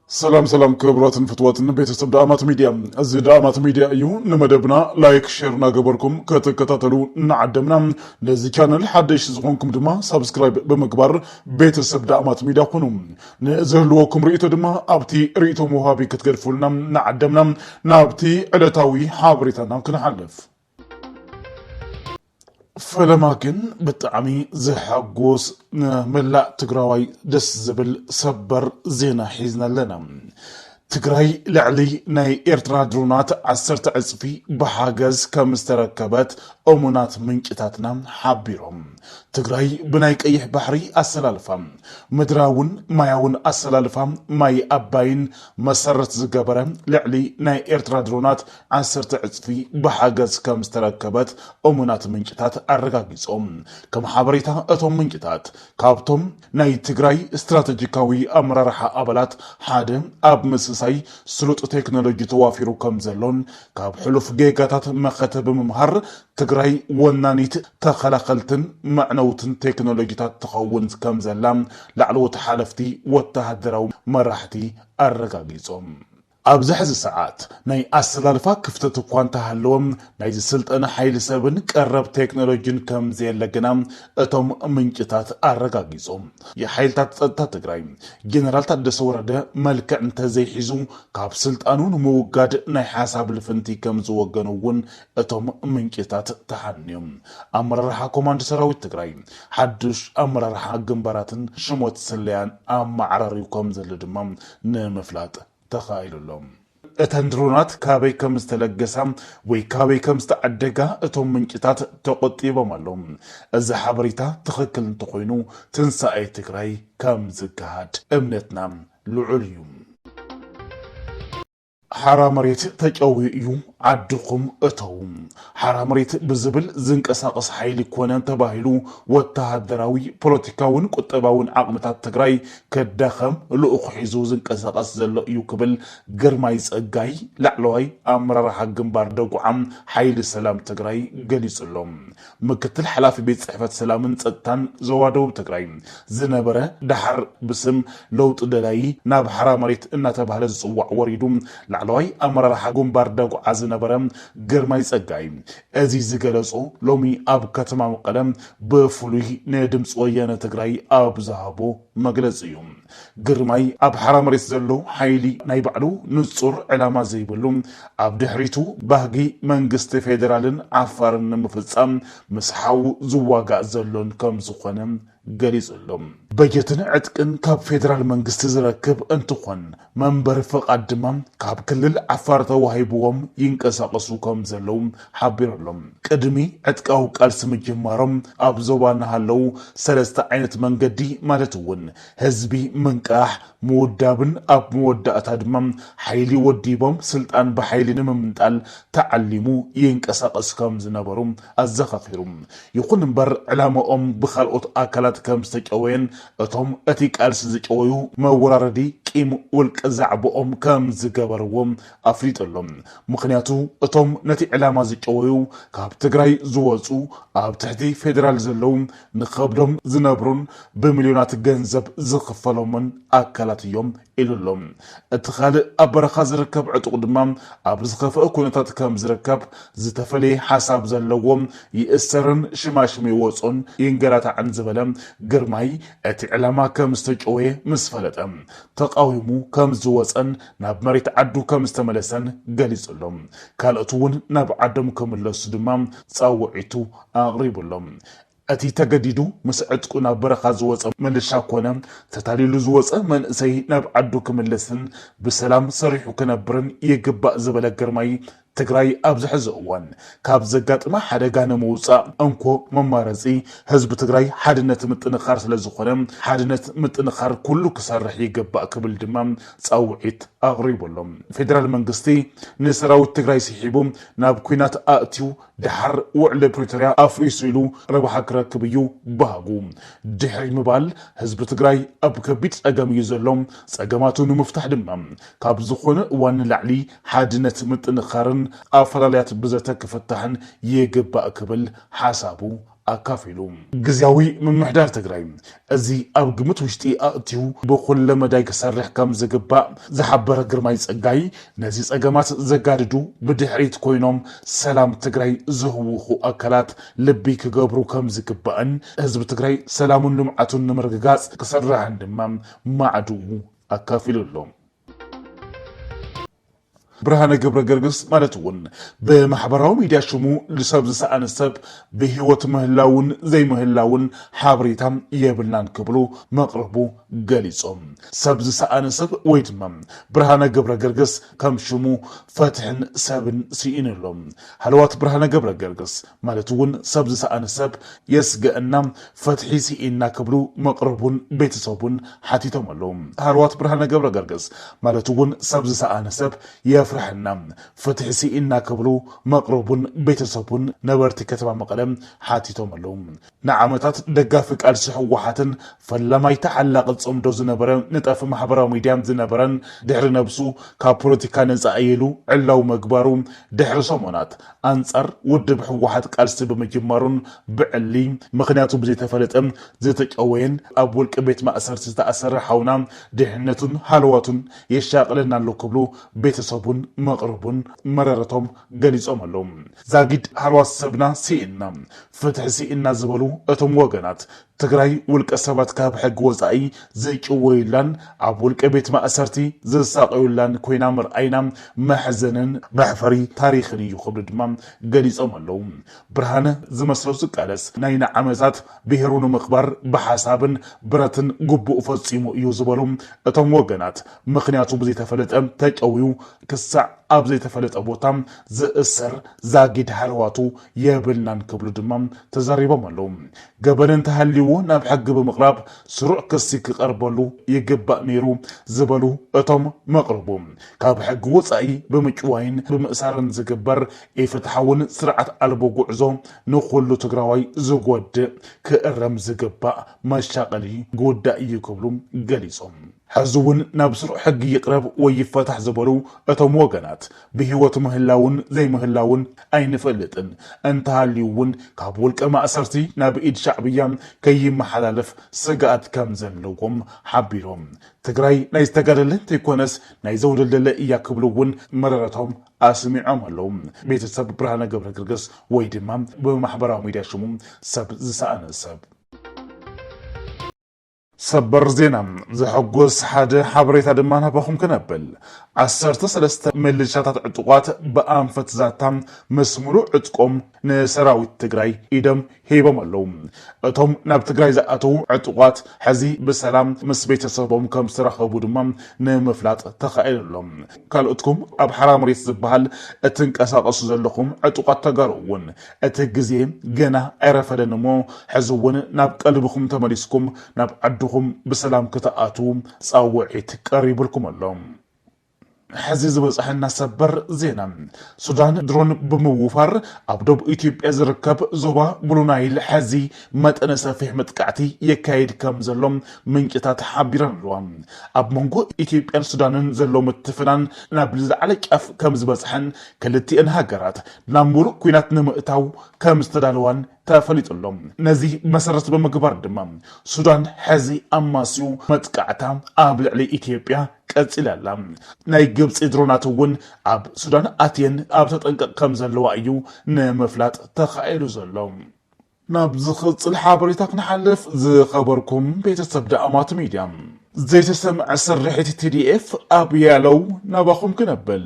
سلام كبرات فتوات بيتسب دعمات ميديا ازي دعمات ميديا ايو نمدبنا لايك شير ناقبركم كتكتاتلو نعدمنا لزي كانل حدش زغونكم دما سبسكرايب بمقبر بيتسب دعمات ميديا كونو نزهلوكم ريتو دما ابتي ريتو موهابي كتقرفولنا نعدمنا نابتي علتاوي حابريتنا كنحلف فلماكن بتعمي زحقوس ملا تقراوي دس زبل سبر زينا حيزنا لنا تقراي لعلي ناي إرترا درونات عسرت عصفي بحاجز كمستركبات أمونات من كتاتنا حابيرهم تقراي بنايك أيح بحري أسلالفا مدراون ماياون أسلالفا ماي أباين مسرت زقابرا لعلي ناي إرترا درونات عسرت عصفي بحاجز كمستركبات أمونات من كتات الرقاقيزهم كم حابريتا أتوم من كتات كابتم ناي تقراي استراتيجيكاوي أمرارحا أبلات حادم أب مسساي سلوط تكنولوجي توافيرو كمزلون كاب حلوف جيجاتات مختب ممهر تقراي ونانيت تخلقلتن معنوتن تكنولوجيات تخون كمزلام لعلو تحالفتي وتهدرو مرحتي الرقاقيزهم أبزحز الساعات ناي أسلالفا كفتة قوانتا هالوم ناي سلط أنا حيل سابن قرب تكنولوجين كم زي اللقنام أتوم منجتات الرقاقيزهم يا حيل تتقراي جنرال تدسور ده ملكة انت زي حيزو كاب سلط أنون موقاد ناي حاساب الفنتي كم زوغنوون أتوم منجتات تحنيوم أمر رحا كوماند سراوي تقراي حدش أمر رحا قنباراتن شموت سليان أم عراريو كم زلدمام نمفلات تخايلو لهم اتندرونات كابي كمز تلقسام وي كابي كمز تعدقا اتوم منجتات تقطيبا مالهم از حبريتا تخكل انتقوينو تنسى اي تقراي كمز قهاد امنتنا لعليوم حرامريت تجاويو عدكم اتوم حرامريت بزبل زنك اساقس حيلي كونان تباهلو وتهدراوي بوليتيكاون قطباون عقمتات تግራይ كدخم لؤخ حيزو زنك اساقس زلو يوكبل غرماي صغاي لعلوي امرار حقنبار دغعم حيل سلام تግራይ غليصلوم مكتل حلافي بيت صحفت سلامن صدتان زوادو تግራይ زنبره دحر بسم لوط دلاي ناب حرامريت اننا تباهل زصواع وريدوم لعلوي امرار حقنبار دغع نبرم غرماي صغاي ازي زغلصو لومي اب كتما مقدم بفلوي ندمص ويانه تግራይ اب زهبو مغلصيوم غرماي اب حرامريس زلو حيلي ناي بعلو نصور علامه زيبلو اب دحريتو باغي منغست فيدرالن عفارن مفصام مسحاو زواغا زلون كم زخونم غريصلوم بجتن عتقن كاب فيدرال منغست زركب انتخون منبر فقدمم كاب كلل عفار توهيبوم ينقساقسو كم زلوم حبيرلوم قدمي عتقاو قال سمجمارم اب زوبان هالو سلسته عينت منغدي مالتون حزبي منقاح مودابن اب مودات ادمم حيلي وديبم سلطان بحيلي نممنطال تعلمو ينقساقس كم زنبروم ازخفيروم يكون بر علامه بخلقت اكلات كم استقوين اتوم اتي قالس زقويو موراردي قيم ولق زعبهم كم زغبروم افريطلهم مخنياتو اتوم نتي علامه زقويو كاب تግራይ زوصو اب تحتي فيدرال زلوم نخبرم زنبرون بمليونات ገንዘብ زخفلومن اكلات يوم إلولهم اتخال أبرخا زركب عطق دمام أبرزخفأ كونتات كم زركب زتفلي حساب زلوهم يأسرن شماشمي وصون ينقرات عن زبلم قرماي اتعلما كم استجعوه مسفلتهم تقاومو كم زوصن ناب مريت عدو كم استملسن قليز لهم كالأتون ناب عدم كم اللوس دمام تصاوعيتو أغريب لهم أتي تجديدو مسعتكونا برخا زوص من الشاكونا تتاليلو زوص من سي ناب عدو كملسن بسلام صريحو كنبرن يقبأ زبلا قرماي تግራይ ابزح زوان كاب زغات ما حدغان موصا انكو ممارصي حزب تግራይ حدنت متنخار سلازخونم حدنت متنخار كله كسرح يقبا كبل دمام صاوعيت اغريبلهم فيدرال منغستي نسراو تግራይ سيحيبوم ناب كوينات اتيو دحر وعل بريتوريا افريسيلو ربحا كركبيو باغو دحري مبال حزب تግራይ اب كبيت اقام يزلهم صقماتو مفتاح دمام كاب زخونه وان لعلي حدنت متنخارن أفراليات بزتك فتحن يجب أكبل حسابو ኣካፊሉ ግዝያዊ ምምሕዳር ትግራይ እዚ ኣብ ግምት ውሽጢ ኣእትዩ ብኩለ መዳይ ክሰርሕ ከም ዝግባእ ዝሓበረ ግርማይ ፀጋይ ነዚ ፀገማት ዘጋድዱ ብድሕሪት ኮይኖም ሰላም ትግራይ ዝህውኹ ኣካላት ልቢ ክገብሩ ከም ዝግባእን ህዝቢ ትግራይ ሰላሙን ልምዓቱን ንምርግጋፅ ክሰርሕን ድማ ማዕድኡ ኣካፊሉ ኣሎ ብርሃነ ገብረ ገርግስ ማለት እውን በማሕበራዊ ሚድያ ሽሙ ልሰብ ዝሰኣነ ሰብ ብሂወት ምህላውን ዘይምህላውን ሓበሬታ የብልናን ክብሉ መቅረቡ ገሊፆም ሰብ ዝሰኣነ ሰብ ወይ ድማ ብርሃነ ገብረ ገርግስ ከም ሽሙ ፈትሕን ሰብን ሲኢንሎም ሃልዋት ብርሃነ ገብረ ገርግስ ማለት እውን ሰብ ዝሰኣነ ሰብ የስገአና ፈትሒ ሲኢና ክብሉ መቅረቡን ቤተሰቡን ሓቲቶም ኣለዉ ሃልዋት ብርሃነ ገብረ ገርግስ ማለት እውን ሰብ ዝሰኣነ ሰብ ፍርሕና ፍትሕ ሲኢና ክብሉ መቅረቡን ቤተሰቡን ነበርቲ ከተማ መቐለም ሓቲቶም ኣለዉ ንዓመታት ደጋፊ ቃልሲ ህወሓትን ፈላማይ ተዓላቕ ጽምዶ ዝነበረ ንጣፍ ማሕበራዊ ሚድያ ዝነበረን ድሕሪ ነብሱ ካብ ፖለቲካ ነፃ ኢሉ ዕላው መግባሩ ድሕሪ ሰሞናት ኣንጻር ውድብ ህወሓት ቃልሲ ብምጅማሩን ብዕሊ ምክንያቱ ብዘይተፈለጠ ዝተቀወየን ኣብ ውልቂ ቤት ማእሰርቲ ዝተኣሰረ ሓውና ድሕነቱን ሃልዋቱን የሻቅለና ኣሎ ክብሉ ቤተሰቡን መቅረቡን መረረቶም ገሊፆም ኣለዉ ዛጊድ ሃልዋት ሰብና ሲኢና ፍትሕ ሲኢና ዝበሉ እቶም ወገናት ትግራይ ውልቀ ሰባት ካብ ሕጊ ወፃኢ ዘይጭወዩላን ኣብ ውልቀ ቤት ማእሰርቲ ዝሳቀዩላን ኮይና ምርኣይና መሕዘንን መሕፈሪ ታሪክን እዩ ክብሉ ድማ ገሊፆም ኣለዉ ብርሃነ ዝመስሎ ዝቃለስ ናይ ንዓመታት ብሄሩ ንምኽባር ብሓሳብን ብረትን ግቡእ ፈፂሙ እዩ ዝበሉ እቶም ወገናት ምክንያቱ ብዘይተፈለጠ ተቀውዩ ክሳዕ ኣብ ዘይተፈለጠ ቦታ ዝእሰር ዛጊድ ሃልዋቱ የብልናን ክብሉ ድማ ተዛሪቦም ኣለዉ ገበንን ተሃልይዎ ናብ ሕጊ ብምቕራብ ስሩዕ ክሲ ክቐርበሉ ይግባእ ነይሩ ዝበሉ እቶም መቕረቡ ካብ ሕጊ ወፃኢ ብምጭዋይን ብምእሳርን ዝግበር ኢፍትሓውን ስርዓት ኣልቦ ጉዕዞ ንኩሉ ትግራዋይ ዝጎድእ ክእረም ዝግባእ መሻቀሊ ጉዳይ እዩ ክብሉ ገሊፆም ሕዝውን ናብ ስሩዕ ሕጊ ይቅረብ ወይ ይፈታሕ ዝበሉ እቶም ወገናት ብሂወት ምህላውን ዘይምህላውን ኣይንፈልጥን እንተሃልዩውን ካብ ውልቀ ማእሰርቲ ናብ ኢድ ሻዕብያ ከይመሓላለፍ ስጋኣት ከም ዘለዎም ሓቢሮም ትግራይ ናይ ዝተጋደለን ተይኮነስ ናይ ዘውደለለ እያ ክብሉ እውን መረረቶም ኣስሚዖም ኣለዉ ቤተሰብ ብርሃነ ገብረ ገርግስ ወይ ድማ ብማሕበራዊ ሚድያ ሽሙ ሰብ ዝሰኣነ ሰብ ሰበር ዜና ዘሐጎስ ሓደ ሓበሬታ ድማ ናባኹም ክነብል 13 ሚሊሻታት ዕጡቋት በኣንፈት ዛታ ምስ ሙሉእ ዕጥቆም ንሰራዊት ትግራይ ኢዶም ሂቦም ኣለዉ እቶም ናብ ትግራይ ዝኣተው ዕጡቋት ሕዚ ብሰላም ምስ ቤተሰቦም ከም ዝተረኸቡ ድማ ንምፍላጥ ተኻኢሎም ካልኦትኩም ኣብ ሓራ መሬት ዝበሃል እትንቀሳቀሱ ዘለኹም ዕጡቋት ተጋሩ እውን እቲ ግዜ ገና ኣይረፈደን እሞ ሕዚ እውን ናብ ቀልብኩም ተመሊስኩም ናብ ዓድኹም ብሰላም ክትኣትው ፃውዒት ቀሪብልኩም ኣሎ ሕዚ ዝበፅሐና ሰበር ዜና ሱዳን ድሮን ብምውፋር ኣብ ደቡብ ኢትዮጵያ ዝርከብ ዞባ ብሉ ናይል ሕዚ መጠነ ሰፊሕ መጥቃዕቲ የካይድ ከም ዘሎም ምንጭታት ሓቢረን ኣለዋ ኣብ መንጎ ኢትዮጵያን ሱዳንን ዘሎ ምትፍናን ናብ ዝለዓለ ጫፍ ከም ዝበፅሐን ክልቲአን ሃገራት ናብ ሙሉእ ኩናት ንምእታው ከም ዝተዳለዋን ተፈሊጡሎም ነዚ መሰረት ብምግባር ድማ ሱዳን ሕዚ ኣማስዩ መጥቃዕታ ኣብ ልዕሊ ኢትዮጵያ ቀፂላላ ናይ ግብፂ ድሮናት እውን ኣብ ሱዳን ኣትየን ኣብ ተጠንቀቕ ከም ዘለዋ እዩ ንምፍላጥ ተኻኢሉ ዘሎ ናብ ዝኽፅል ሓበሬታ ክንሓልፍ ዝኸበርኩም ቤተሰብ ዳኣማት ሚድያ ዘይተሰምዐ ስርሒት TDF ኣብ ያለው ናባኹም ክነብል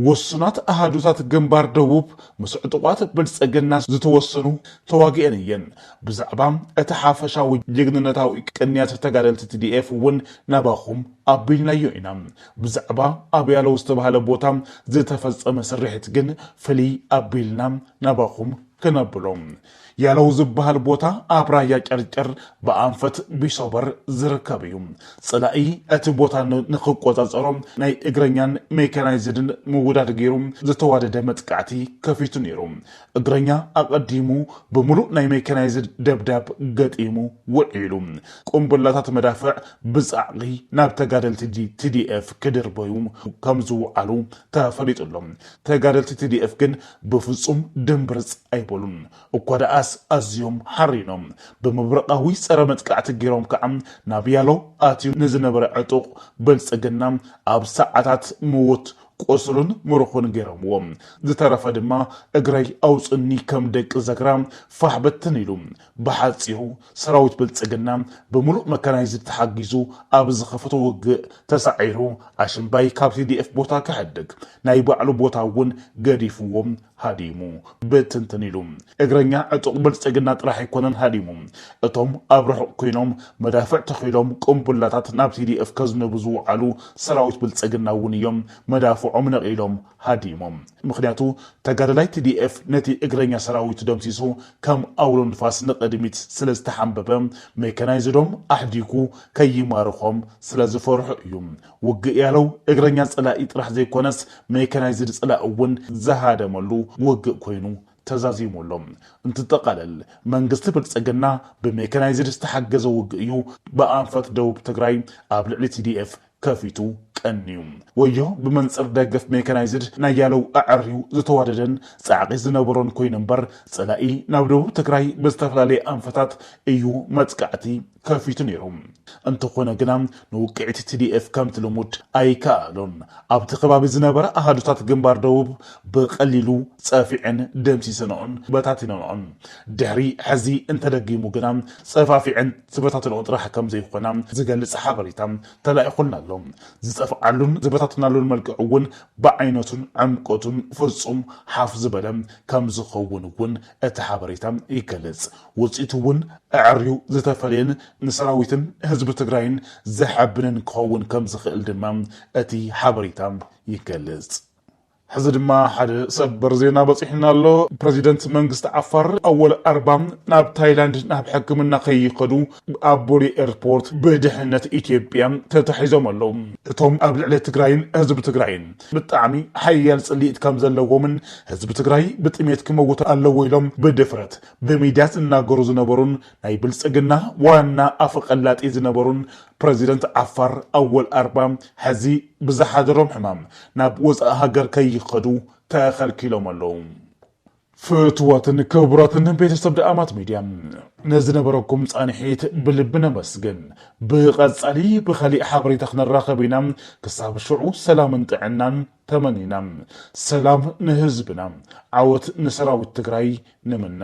ወስናት ኣሃዱታት ግንባር ደቡብ ምስ ዕጡቋት ብልፅግና ዝተወሰኑ ተዋጊአን እየን ብዛዕባ እቲ ሓፈሻዊ ጅግንነታዊ ቅንያት ተጋደልቲ TDF እውን ናባኹም ኣቢልናዮ ኢና ብዛዕባ ኣብ ያለው ዝተባሃለ ቦታ ዝተፈፀመ ስርሒት ግን ፍልይ ኣቢልና ናባኹም ክነብሎም ያለው ዝበሃል ቦታ ኣብ ራያ ጨርጨር በኣንፈት ቢሶበር ዝርከብ እዩ ጽላኢ እቲ ቦታ ንኽቆፃፀሮም ናይ እግረኛን ሜካናይዝድን ምውዳድ ገይሩ ዝተዋደደ መጥቃዕቲ ከፊቱ ነይሩ እግረኛ ኣቀዲሙ ብምሉእ ናይ ሜካናይዝድ ደብዳብ ገጢሙ ውዒሉ ቁምብላታት መዳፍዕ ብፃዕቂ ናብ ተጋደልቲ TDF ክድርበዩ ከም ዝውዓሉ ተፈሊጡሎም ተጋደልቲ TDF ግን ብፍጹም ድንብርፅ ኣይበሉን እኳ ደኣ ንምንቅስቃስ ኣዝዮም ሓሪኖም ብምብረቃዊ ፀረ መጥቃዕቲ ገይሮም ከዓ ናብ ያሎ ኣትዩ ንዝነበረ ዕጡቕ ብልፅግና ኣብ ሰዓታት ምውት ቆስሉን ምርኹን ገይሮምዎም ዝተረፈ ድማ እግረይ ኣውፅኒ ከም ደቂ ዘግራ ፋሕበትን ኢሉ ብሓፂሩ ሰራዊት ብልፅግና ብምሉእ መካናይዝድ ተሓጊዙ ኣብ ዝኸፈቶ ውግእ ተሳዒሩ ኣሽምባይ ካብ TDF ቦታ ክሕድግ ናይ ባዕሉ ቦታ እውን ገዲፍዎም ሃዲሙ ብትንትን ኢሉ እግረኛ ዕጡቕ ብልፅግና ጥራሕ ኣይኮነን ሃዲሙ እቶም ኣብ ርሑቕ ኮይኖም መዳፍዕ ተኺሎም ቅንቡላታት ናብ TDF ከዝነቡ ዝውዓሉ ሰራዊት ብልፅግና እውን እዮም መዳፍዖም ነቒሎም ሃዲሞም ምክንያቱ ተጋዳላይ TDF ነቲ እግረኛ ሰራዊት ደምሲሱ ከም ኣውሎ ንፋስ ንቕድሚት ስለ ዝተሓንበበ ሜካናይዝዶም ኣሕዲጉ ከይማርኾም ስለ ዝፈርሑ እዩ ውግእ ያለው እግረኛ ፀላኢ ጥራሕ ዘይኮነስ ሜካናይዝድ ፀላኢ እውን ዝሃደመሉ ውግእ ኮይኑ ተዛዚሙሎም እንትጠቃለል መንግስቲ ብልፅግና ብሜካናይዝድ ዝተሓገዘ ውግእ እዩ ብኣንፈት ደቡብ ትግራይ ኣብ ልዕሊ TDF ከፊቱ ቀንዩ ወዮ ብመንፅር ደገፍ ሜካናይዝድ ናይ ያለው ኣዕርዩ ዝተዋደደን ፃዕቂ ዝነበሮን ኮይኑ እምበር ፀላኢ ናብ ደቡብ ትግራይ ብዝተፈላለየ ኣንፈታት እዩ መጥቃዕቲ ከፊቱ ነይሩ እንተኾነ ግና ንውቅዒት TDF ከምቲ ልሙድ ኣይከኣሎን ኣብቲ ከባቢ ዝነበረ ኣሃዱታት ግንባር ደቡብ ብቐሊሉ ፀፊዕን ደምሲስንኦን በታቲነንኦን ድሕሪ ሕዚ እንተደጊሙ ግና ፀፋፊዕን ዝበታትንኦ ጥራሕ ከም ዘይኮና ዝገልፅ ሓበሬታ ተላኢኹልና ኣሎ ዝፀፍዓሉን ዝበታትናሉን መልክዕ እውን ብዓይነቱን ዕምቆቱን ፍጹም ሓፍ ዝበለ ከም ዝኸውን እውን እቲ ሓበሬታ ይገልጽ ውፅኢቱ እውን ኣዕርዩ ዝተፈልየን ንሰራዊትን ህዝቢ ትግራይን ዘሐብንን ክኸውን ከም ዝኽእል ድማ እቲ ሓበሬታ ይገልጽ ሕዚ ድማ ሓደ ሰበር ዜና በፂሕና ኣሎ ፕሬዚደንት መንግስቲ ዓፋር ኣወል 40 ናብ ታይላንድ ናብ ሕክምና ከይኸዱ ኣብ ቦሌ ኤርፖርት ብድሕነት ኢትዮጵያ ተታሒዞም ኣለዉ እቶም ኣብ ልዕሊ ትግራይን ህዝቢ ትግራይን ብጣዕሚ ሓያል ጽሊኢት ከም ዘለዎምን ህዝቢ ትግራይ ብጥሜት ክመውት ኣለዎ ኢሎም ብድፍረት ብሚድያት እናገሩ ዝነበሩን ናይ ብልፅግና ዋና ኣፈቀላጢ ዝነበሩን ፕሬዚደንት ዓፋር ኣወል 40 ሕዚ ብዝሓደሮም ሕማም ናብ ወፃኢ ሃገር ከይኸዱ ተኸልኪሎም ኣለዉ ፍትዋትን ክቡራትን ቤተሰብ ደኣማት ሚድያ ነዝነበረኩም ጻንሒት ብልብና መስገን ብቐጻሊ ብኸሊእ ሓበሬታ ክንራኸብ ኢና ክሳብ ሽዑ ሰላምን ጥዕናን ተመኒና ሰላም ንህዝብና ዓወት ንሰራዊት ትግራይ ንምና